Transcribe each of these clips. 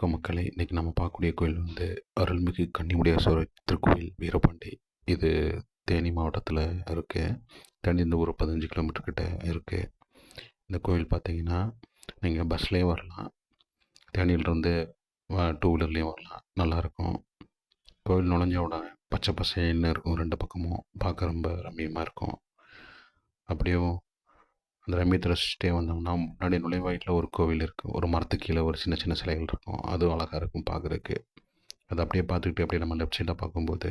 வணக்கம் மக்களே. இன்றைக்கி நம்ம பார்க்கக்கூடிய கோயில் வந்து அருள்மிகு கன்னிமுடியாசோர் திருக்கோயில் வீரபாண்டி. இது தேனி மாவட்டத்தில் இருக்குது. தேனியிருந்து ஒரு 15 கிலோமீட்டர் கிட்ட இருக்குது. இந்த கோயில் பார்த்தீங்கன்னா நீங்கள் பஸ்லேயே வரலாம், தேனியிலிருந்து டூ வீலர்லேயும் வரலாம், நல்லாயிருக்கும். கோயில் நுழைஞ்ச உடனே பச்சை பசேன்னு இருக்கும், ரெண்டு பக்கமும் பார்க்க ரொம்ப ரம்மியமாக இருக்கும். அப்படியே அந்த ரம்மியத்தை ரசிச்சுட்டே வந்தோம்னா முன்னாடி நுழைவாயிலில் ஒரு கோவில் இருக்குது. ஒரு மரத்துக்கு கீழே ஒரு சின்ன சின்ன சிலைகள் இருக்கும், அதுவும் அழகாக இருக்கும் பார்க்குறதுக்கு. அதை அப்படியே பார்த்துக்கிட்டு அப்படியே நம்ம லெஃப்ட் சைடில் பார்க்கும்போது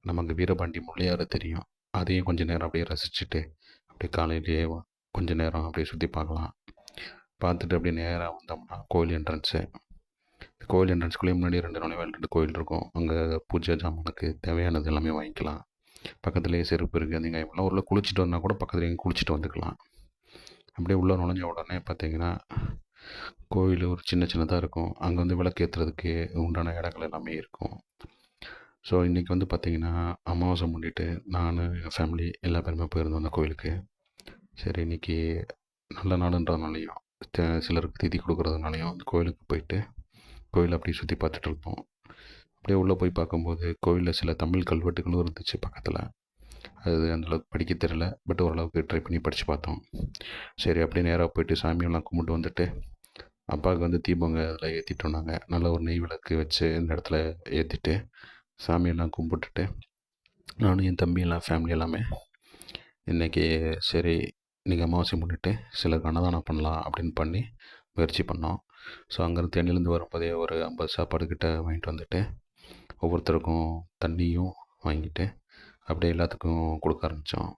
நமக்கு வீரபாண்டி முள்ளையாறு தெரியும். அதையும் கொஞ்சம் நேரம் அப்படியே ரசிச்சுட்டு அப்படியே காலையிலேயே கொஞ்சம் நேரம் அப்படியே சுற்றி பார்க்கலாம். பார்த்துட்டு அப்படியே நேராக வந்தோம்னா கோயில் என்ட்ரன்ஸு. கோயில் என்ட்ரன்ஸ்குள்ளேயே முன்னாடி 2 நுழைவாயில் 2 கோயில் இருக்கும். அங்கே பூஜை ஜாமானுக்கு தேவையானது எல்லாமே வாங்கிக்கலாம். பக்கத்துலேயே செருப்பு இருக்குது. நீங்கள் எல்லாம் ஊரில் குளிச்சுட்டு வந்தால் கூட பக்கத்துலேயே குளிச்சுட்டு வந்துக்கலாம். அப்படியே உள்ளே நுழைஞ்ச உடனே பார்த்தீங்கன்னா கோயில் ஒரு சின்ன சின்னதாக இருக்கும். அங்கே வந்து விளக்கு ஏற்றுறதுக்கு உண்டான இடங்கள் எல்லாமே இருக்கும். ஸோ இன்றைக்கி வந்து பார்த்திங்கன்னா அமாவாசை முன்னிட்டு நான் என் ஃபேமிலி எல்லா பேருமே போயிருந்தோம் அந்த கோயிலுக்கு. சரி, இன்றைக்கி நல்ல நாளுன்றதுனாலையும் சிலருக்கு திதி கொடுக்குறதுனாலையும் அந்த கோயிலுக்கு போயிட்டு கோயிலை அப்படியே சுற்றி பார்த்துட்டு இருந்தோம். அப்படியே உள்ளே போய் பார்க்கும்போது கோயிலில் சில தமிழ் கல்வெட்டுகளும் இருந்துச்சு பக்கத்தில். அது அந்தளவுக்கு படிக்க தெரியல, பட் ஓரளவுக்கு ட்ரை பண்ணி படித்து பார்த்தோம். சரி, அப்படியே நேராக போயிட்டு சாமியெல்லாம் கும்பிட்டு வந்துட்டு அப்பாவுக்கு வந்து தீபங்க அதில் ஏற்றிட்டு வந்தாங்க. நல்ல ஒரு நெய் விளக்கு வச்சு இந்த இடத்துல ஏற்றிட்டு சாமியெல்லாம் கும்பிட்டுட்டு நானும் என் தம்பி எல்லாம் ஃபேமிலி எல்லாமே இன்றைக்கி சரி இன்றைக்கி அமாவாசை முன்னிட்டு சிலருக்கு அன்னதானம் பண்ணலாம் அப்படின்னு பண்ணி முயற்சி பண்ணோம். ஸோ அங்கேருந்து தேனியிலேருந்து வரும்போதே ஒரு 50 சாப்பாடு கிட்ட வாங்கிட்டு வந்துட்டு ஒவ்வொருத்தருக்கும் தண்ணியும் வாங்கிட்டு அப்படியே எல்லாத்துக்கும் கொடுக்க ஆரம்பித்தோம்.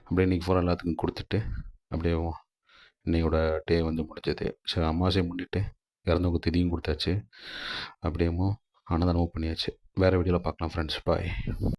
அப்படியே இன்றைக்கி ஃபுல்லாக எல்லாத்துக்கும் கொடுத்துட்டு அப்படியே இன்னையோட டே வந்து முடிஞ்சது. சரி, அமாவாசை முன்னிட்டு இறந்தவங்க திதியும் கொடுத்தாச்சு, அப்படியே அன்னதானமும் பண்ணியாச்சு. வேறு வீடியோவில் பார்க்கலாம் ஃப்ரெண்ட்ஸ். பாய்.